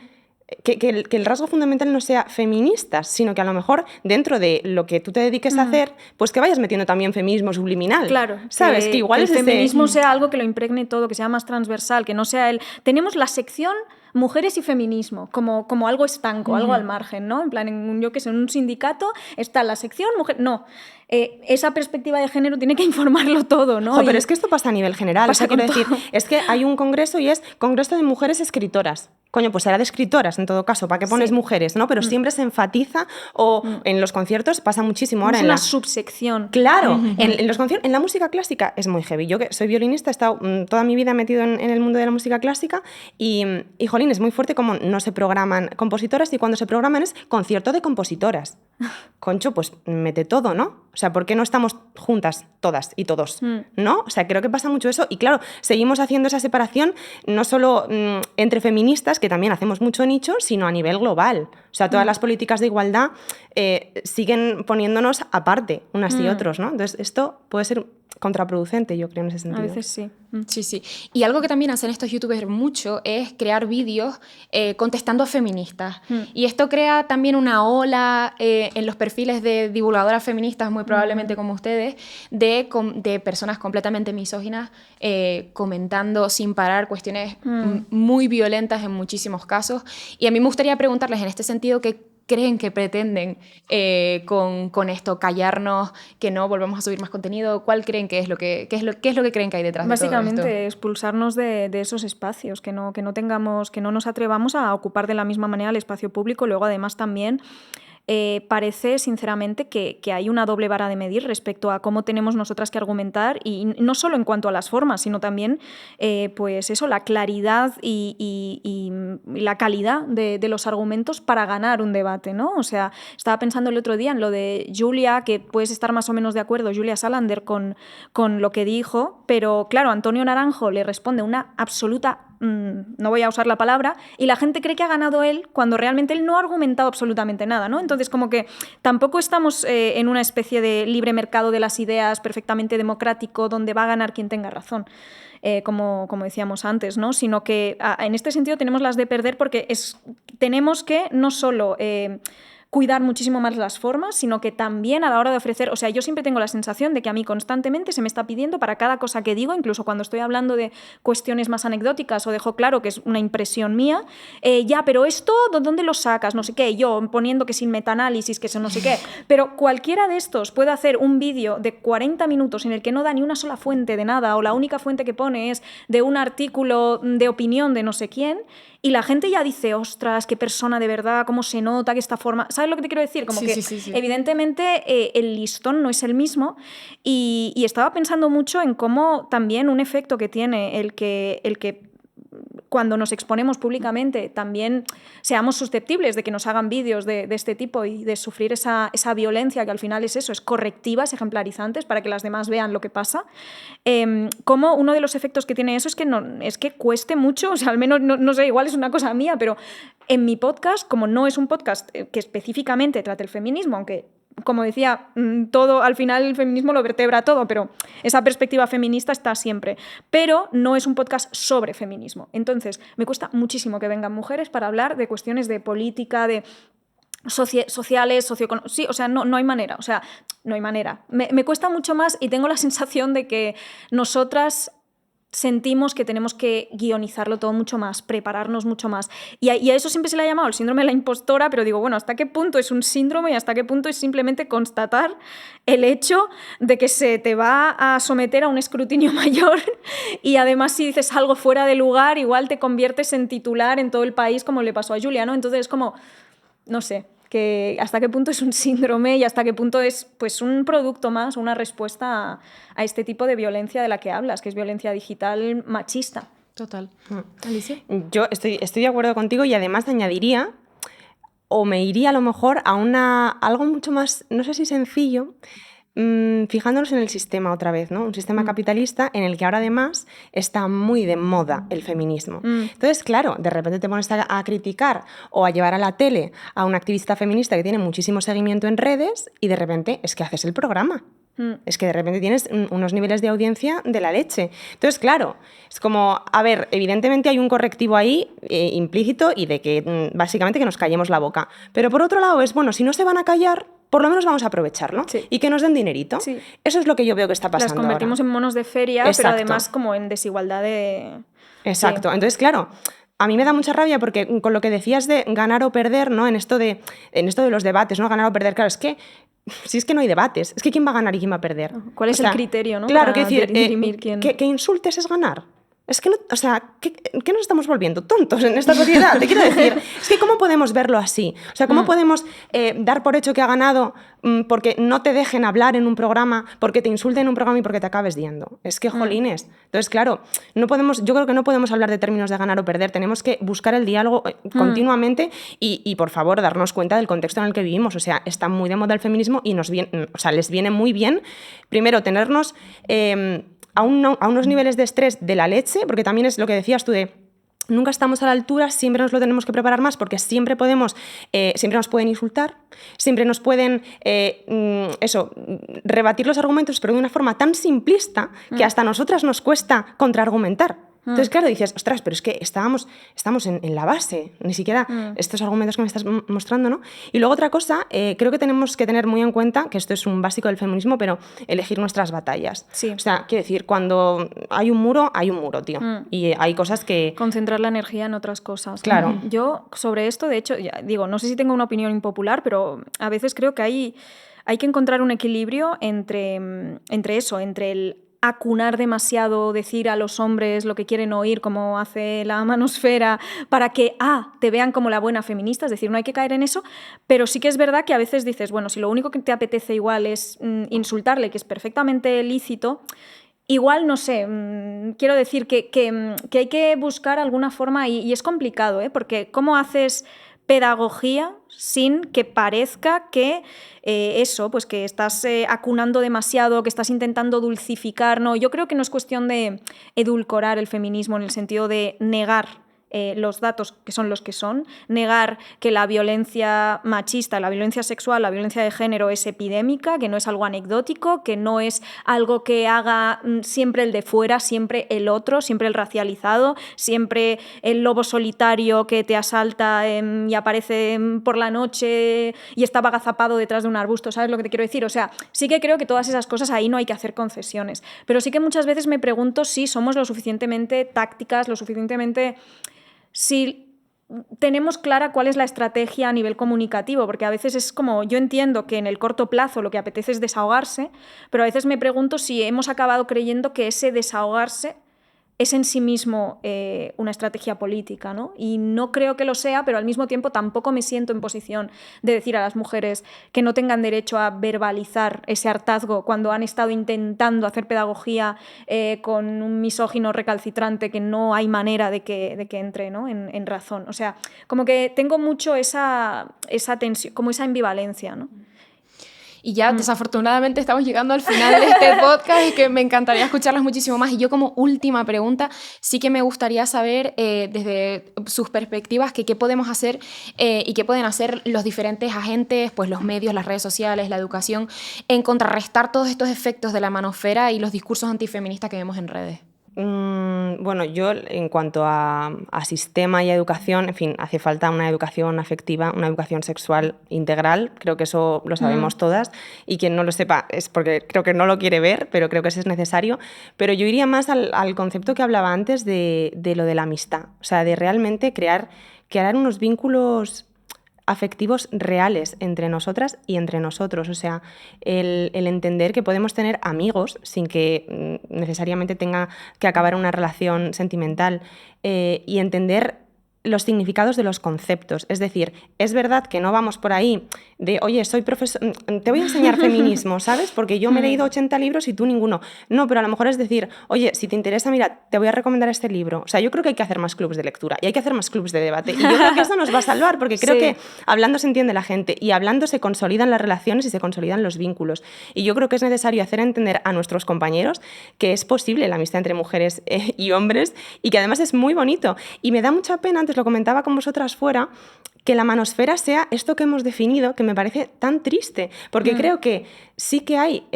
Speaker 3: que el rasgo fundamental no sea feministas, sino que a lo mejor dentro de lo que tú te dediques a hacer, pues que vayas metiendo también feminismo subliminal.
Speaker 2: Claro.
Speaker 3: ¿Sabes? Que igual
Speaker 2: el
Speaker 3: es
Speaker 2: feminismo sea algo que lo impregne todo, que sea más transversal, que no sea Tenemos la sección mujeres y feminismo, como algo estanco, algo al margen, ¿no? En plan, en un sindicato está la sección mujer... No, esa perspectiva de género tiene que informarlo todo, ¿no?
Speaker 3: Pero es que esto pasa a nivel general. O sea, quiero decir, es que hay un congreso y es Congreso de Mujeres Escritoras. Coño, pues será de escritoras en todo caso. ¿Para qué pones mujeres? ¿No? Pero siempre se enfatiza, o en los conciertos pasa muchísimo ahora.
Speaker 2: Es una subsección.
Speaker 3: Claro, en los conciertos, en la música clásica es muy heavy. Yo que soy violinista, he estado toda mi vida metido en el mundo de la música clásica y jolín, es muy fuerte como no se programan compositoras y cuando se programan es concierto de compositoras. Concho, pues mete todo, ¿no? O sea, ¿por qué no estamos juntas todas y todos? ¿No? O sea, creo que pasa mucho eso. Y claro, seguimos haciendo esa separación no solo entre feministas, que también hacemos mucho nicho, sino a nivel global. O sea, todas las políticas de igualdad siguen poniéndonos aparte unas y otros, ¿no? Entonces, esto puede ser contraproducente, yo creo, en ese sentido.
Speaker 2: A veces sí.
Speaker 1: Sí. Y algo que también hacen estos youtubers mucho es crear vídeos contestando a feministas. Y esto crea también una ola en los perfiles de divulgadoras feministas, muy probablemente como ustedes, de personas completamente misóginas comentando sin parar cuestiones muy violentas en muchísimos casos. Y a mí me gustaría preguntarles en este sentido qué creen que pretenden con esto, callarnos, que no volvamos a subir más contenido. ¿Cuál creen que es lo que creen que hay detrás de todo esto?
Speaker 2: Básicamente expulsarnos de esos espacios, que no nos atrevamos a ocupar de la misma manera el espacio público. Luego además también parece sinceramente que hay una doble vara de medir respecto a cómo tenemos nosotras que argumentar, y no solo en cuanto a las formas, sino también pues eso, la claridad y la calidad de los argumentos para ganar un debate, ¿no? O sea, estaba pensando el otro día en lo de Julia, que puedes estar más o menos de acuerdo, Julia Salander, con lo que dijo, pero claro, Antonio Naranjo le responde una absoluta, no voy a usar la palabra, y la gente cree que ha ganado él cuando realmente él no ha argumentado absolutamente nada, ¿no? Entonces, como que tampoco estamos en una especie de libre mercado de las ideas perfectamente democrático donde va a ganar quien tenga razón. Como decíamos antes, ¿no? Sino que en este sentido tenemos las de perder, porque tenemos que no solo cuidar muchísimo más las formas, sino que también a la hora de ofrecer, o sea, yo siempre tengo la sensación de que a mí constantemente se me está pidiendo para cada cosa que digo, incluso cuando estoy hablando de cuestiones más anecdóticas o dejo claro que es una impresión mía, ya, pero esto, ¿dónde lo sacas? No sé qué, yo poniendo que sin metaanálisis, que eso no sé qué, pero cualquiera de estos puede hacer un vídeo de 40 minutos en el que no da ni una sola fuente de nada, o la única fuente que pone es de un artículo de opinión de no sé quién, y la gente ya dice, ostras, qué persona de verdad, cómo se nota que esta forma... ¿Sabes lo que te quiero decir? Como que evidentemente el listón no es el mismo, y estaba pensando mucho en cómo también un efecto que tiene el que cuando nos exponemos públicamente también seamos susceptibles de que nos hagan vídeos de este tipo y de sufrir esa violencia, que al final es eso, es correctiva, es ejemplarizante, es para que las demás vean lo que pasa. Como uno de los efectos que tiene eso es que cueste mucho, o sea, al menos, no sé, igual es una cosa mía, pero en mi podcast, como no es un podcast que específicamente trate el feminismo, aunque, como decía, todo, al final el feminismo lo vertebra todo, pero esa perspectiva feminista está siempre. Pero no es un podcast sobre feminismo. Entonces, me cuesta muchísimo que vengan mujeres para hablar de cuestiones de política, de sociales, socioeconómicas. Sí, o sea, no hay manera. O sea, no hay manera. Me cuesta mucho más, y tengo la sensación de que nosotras sentimos que tenemos que guionizarlo todo mucho más, prepararnos mucho más. Y a eso siempre se le ha llamado el síndrome de la impostora, pero digo, bueno, ¿hasta qué punto es un síndrome y hasta qué punto es simplemente constatar el hecho de que se te va a someter a un escrutinio mayor, y además si dices algo fuera de lugar, igual te conviertes en titular en todo el país, como le pasó a Julia, ¿no? Entonces es como, no sé, que hasta qué punto es un síndrome y hasta qué punto es pues un producto más, una respuesta a este tipo de violencia de la que hablas, que es violencia digital machista.
Speaker 1: Total. Alicia.
Speaker 3: Yo estoy de acuerdo contigo, y además añadiría, o me iría a lo mejor a algo mucho más, no sé si sencillo, fijándonos en el sistema otra vez, ¿no? Un sistema capitalista en el que ahora además está muy de moda el feminismo. Entonces, claro, de repente te pones a criticar o a llevar a la tele a una activista feminista que tiene muchísimo seguimiento en redes, y de repente es que haces el programa. Es que de repente tienes unos niveles de audiencia de la leche. Entonces, claro, es como, a ver, evidentemente hay un correctivo ahí implícito, y de que básicamente que nos callemos la boca. Pero por otro lado es, bueno, si no se van a callar, por lo menos vamos a aprovecharlo,
Speaker 2: sí,
Speaker 3: y que nos den dinerito.
Speaker 2: Sí.
Speaker 3: Eso es lo que yo veo que está pasando.
Speaker 2: Las convertimos
Speaker 3: ahora
Speaker 2: en monos de feria,
Speaker 3: Exacto.
Speaker 2: pero además como en desigualdad de...
Speaker 3: Exacto.
Speaker 2: Sí.
Speaker 3: Entonces, claro, a mí me da mucha rabia porque con lo que decías de ganar o perder, ¿no? En esto de los debates, ¿no? Ganar o perder, claro, es que si es que no hay debates, es que quién va a ganar y quién va a perder.
Speaker 2: ¿Cuál es el criterio, no?
Speaker 3: Claro,
Speaker 2: para
Speaker 3: que decir,
Speaker 2: dirimir quién...
Speaker 3: que insultes es ganar. Es que, no, o sea, ¿qué nos estamos volviendo? ¿Tontos en esta sociedad? Te quiero decir, es que ¿cómo podemos verlo así? O sea, ¿cómo podemos dar por hecho que ha ganado porque no te dejen hablar en un programa, porque te insulten en un programa y porque te acabes yendo? Es que, jolines. Entonces, claro, yo creo que no podemos hablar de términos de ganar o perder. Tenemos que buscar el diálogo continuamente y, por favor, darnos cuenta del contexto en el que vivimos. O sea, está muy de moda el feminismo y les viene muy bien, primero, tenernos... a unos niveles de estrés de la leche, porque también es lo que decías tú de nunca estamos a la altura, siempre nos lo tenemos que preparar más, porque siempre nos pueden insultar, siempre nos pueden rebatir los argumentos, pero de una forma tan simplista que hasta a nosotras nos cuesta contraargumentar. Entonces, claro, dices, ostras, pero es que estamos en la base, ni siquiera estos argumentos que me estás mostrando, ¿no? Y luego otra cosa, creo que tenemos que tener muy en cuenta, que esto es un básico del feminismo, pero elegir nuestras batallas.
Speaker 2: Sí.
Speaker 3: O sea, quiero decir, cuando hay un muro, tío. Y hay cosas que...
Speaker 2: Concentrar la energía en otras cosas.
Speaker 3: Claro.
Speaker 2: Yo, sobre esto, de hecho, ya digo, no sé si tengo una opinión impopular, pero a veces creo que hay que encontrar un equilibrio entre eso, entre el acunar demasiado, decir a los hombres lo que quieren oír, como hace la manosfera, para que te vean como la buena feminista, es decir, no hay que caer en eso, pero sí que es verdad que a veces dices, bueno, si lo único que te apetece igual es insultarle, que es perfectamente lícito, igual, no sé, quiero decir que hay que buscar alguna forma, y es complicado, porque ¿cómo haces pedagogía sin que parezca que eso, pues que estás acunando demasiado, que estás intentando dulcificar? No, yo creo que no es cuestión de edulcorar el feminismo en el sentido de negar los datos que son los que son, negar que la violencia machista, la violencia sexual, la violencia de género es epidémica, que no es algo anecdótico, que no es algo que haga siempre el de fuera, siempre el otro, siempre el racializado, siempre el lobo solitario que te asalta y aparece por la noche y está agazapado detrás de un arbusto, ¿sabes lo que te quiero decir? O sea, sí que creo que todas esas cosas ahí no hay que hacer concesiones, pero sí que muchas veces me pregunto si somos lo suficientemente tácticas, lo suficientemente... si tenemos clara cuál es la estrategia a nivel comunicativo, porque a veces es como, yo entiendo que en el corto plazo lo que apetece es desahogarse, pero a veces me pregunto si hemos acabado creyendo que ese desahogarse es en sí mismo una estrategia política, ¿no? Y no creo que lo sea, pero al mismo tiempo tampoco me siento en posición de decir a las mujeres que no tengan derecho a verbalizar ese hartazgo cuando han estado intentando hacer pedagogía con un misógino recalcitrante que no hay manera de que entre, ¿no? en razón. O sea, como que tengo mucho esa tensión, como esa ambivalencia, ¿no?
Speaker 1: Y ya, desafortunadamente, estamos llegando al final de este podcast y que me encantaría escucharlas muchísimo más. Y yo, como última pregunta, sí que me gustaría saber desde sus perspectivas qué podemos hacer y qué pueden hacer los diferentes agentes, pues los medios, las redes sociales, la educación, en contrarrestar todos estos efectos de la manosfera y los discursos antifeministas que vemos en redes.
Speaker 3: Bueno, yo en cuanto a sistema y a educación, en fin, hace falta una educación afectiva, una educación sexual integral, creo que eso lo sabemos todas, y quien no lo sepa es porque creo que no lo quiere ver, pero creo que eso es necesario. Pero yo iría más al concepto que hablaba antes de lo de la amistad, o sea, de realmente crear unos vínculos afectivos reales entre nosotras y entre nosotros, o sea, el entender que podemos tener amigos sin que necesariamente tenga que acabar una relación sentimental, y entender los significados de los conceptos. Es decir, es verdad que no vamos por ahí de, oye, soy profesor, te voy a enseñar feminismo, ¿sabes? Porque yo me he leído 80 libros y tú ninguno. No, pero a lo mejor es decir, oye, si te interesa, mira, te voy a recomendar este libro. O sea, yo creo que hay que hacer más clubs de lectura y hay que hacer más clubs de debate. Y yo creo que eso nos va a salvar, porque creo que hablando se entiende la gente y hablando se consolidan las relaciones y se consolidan los vínculos. Y yo creo que es necesario hacer entender a nuestros compañeros que es posible la amistad entre mujeres y hombres, y que además es muy bonito. Y me da mucha pena, antes lo comentaba con vosotras fuera, que la manosfera sea esto que hemos definido, que me parece tan triste, porque creo que sí que hay,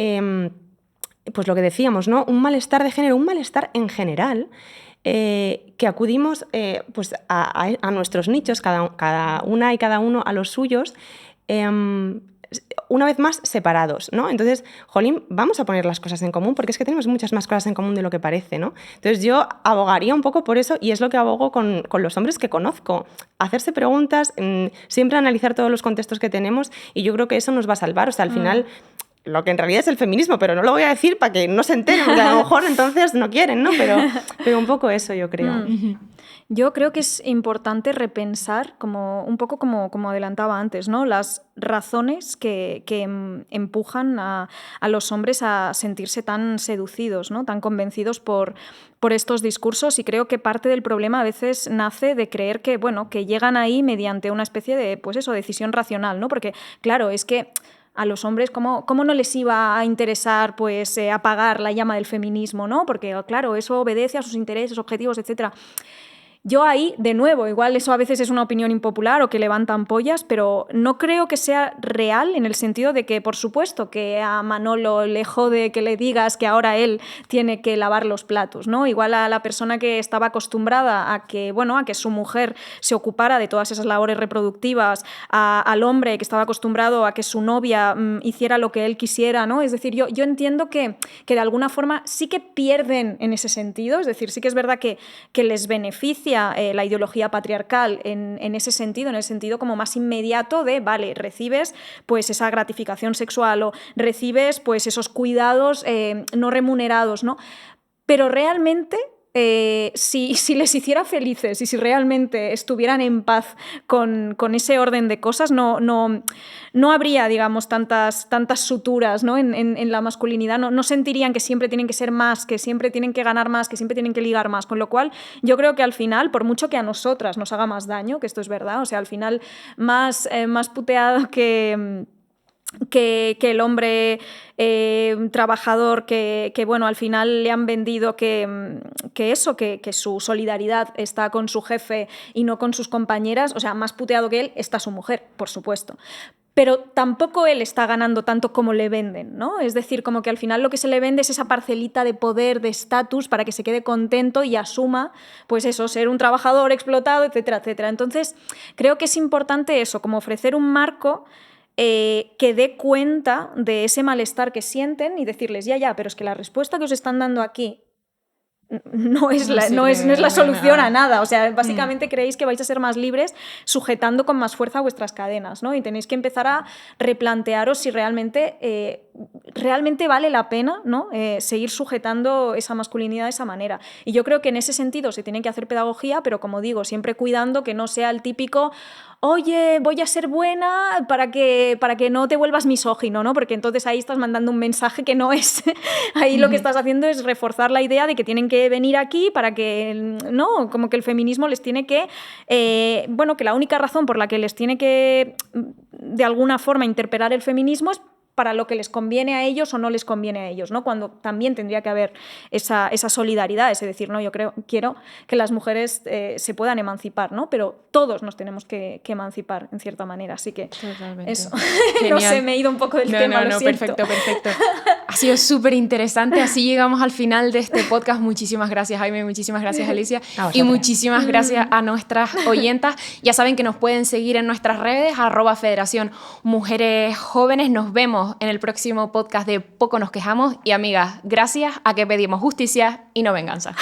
Speaker 3: pues lo que decíamos, ¿no? Un malestar de género, un malestar en general, que acudimos pues a nuestros nichos, cada una y cada uno a los suyos, una vez más separados, ¿no? Entonces, jolín, vamos a poner las cosas en común, porque es que tenemos muchas más cosas en común de lo que parece, ¿no? Entonces yo abogaría un poco por eso, y es lo que abogo con los hombres que conozco. Hacerse preguntas, siempre analizar todos los contextos que tenemos, y yo creo que eso nos va a salvar. O sea, al final, lo que en realidad es el feminismo, pero no lo voy a decir para que no se enteren, porque a lo mejor entonces no quieren, ¿no? Pero un poco eso, yo creo.
Speaker 2: Yo creo que es importante repensar, un poco como adelantaba antes, ¿no? Las razones que empujan a los hombres a sentirse tan seducidos, ¿no? Tan convencidos por estos discursos, y creo que parte del problema a veces nace de creer que, bueno, que llegan ahí mediante una especie de, pues eso, decisión racional, ¿no? Porque, claro, es que a los hombres, ¿cómo no les iba a interesar pues, apagar la llama del feminismo, ¿no? Porque, claro, eso obedece a sus intereses, objetivos, etcétera. Yo ahí, de nuevo, igual eso a veces es una opinión impopular o que levantan pollas, pero no creo que sea real, en el sentido de que, por supuesto, que a Manolo le jode que le digas que ahora él tiene que lavar los platos, ¿no? Igual a la persona que estaba acostumbrada a que su mujer se ocupara de todas esas labores reproductivas, al hombre que estaba acostumbrado a que su novia hiciera lo que él quisiera, ¿no? Es decir, yo entiendo que de alguna forma sí que pierden en ese sentido, es decir, sí que es verdad que les beneficia ideología patriarcal en ese sentido, en el sentido como más inmediato de, vale, recibes pues esa gratificación sexual o recibes pues esos cuidados no remunerados, ¿no? Pero realmente, si les hiciera felices y si realmente estuvieran en paz con ese orden de cosas, no habría, digamos, tantas suturas, ¿no? en la masculinidad. No sentirían que siempre tienen que ser más, que siempre tienen que ganar más, que siempre tienen que ligar más. Con lo cual, yo creo que al final, por mucho que a nosotras nos haga más daño, que esto es verdad, o sea, al final más puteado que el hombre trabajador que bueno, al final le han vendido que su solidaridad está con su jefe y no con sus compañeras, o sea, más puteado que él está su mujer, por supuesto. Pero tampoco él está ganando tanto como le venden, ¿no? Es decir, como que al final lo que se le vende es esa parcelita de poder, de estatus, para que se quede contento y asuma, pues eso, ser un trabajador explotado, etcétera, etcétera. Entonces, creo que es importante eso, como ofrecer un marco que dé cuenta de ese malestar que sienten y decirles, ya, pero es que la respuesta que os están dando aquí no es la solución a nada. O sea, básicamente creéis que vais a ser más libres sujetando con más fuerza vuestras cadenas, ¿no? Y tenéis que empezar a replantearos si realmente vale la pena, ¿no? Seguir sujetando esa masculinidad de esa manera. Y yo creo que en ese sentido se tiene que hacer pedagogía, pero como digo, siempre cuidando que no sea el típico oye, voy a ser buena para que no te vuelvas misógino, ¿no? Porque entonces ahí estás mandando un mensaje que no es. Ahí lo que estás haciendo es reforzar la idea de que tienen que venir aquí para que, ¿no? Como que el feminismo les tiene que, que la única razón por la que les tiene que, de alguna forma, interpelar el feminismo es para lo que les conviene a ellos o no les conviene a ellos, ¿no? Cuando también tendría que haber esa solidaridad, es decir, ¿no? Quiero que las mujeres se puedan emancipar, ¿no? Pero todos nos tenemos que emancipar, en cierta manera, así que
Speaker 1: totalmente.
Speaker 2: Eso. No sé, me he ido un poco del tema, lo siento.
Speaker 1: Perfecto. Ha sido súper interesante, así llegamos al final de este podcast. Muchísimas gracias, Jaime, muchísimas gracias, Alicia, y muchísimas gracias a nuestras oyentas. Ya saben que nos pueden seguir en nuestras redes, @Federación Mujeres Jóvenes. Nos vemos en el próximo podcast de Poco Nos Quejamos. Y amigas, gracias a que pedimos justicia y no venganza.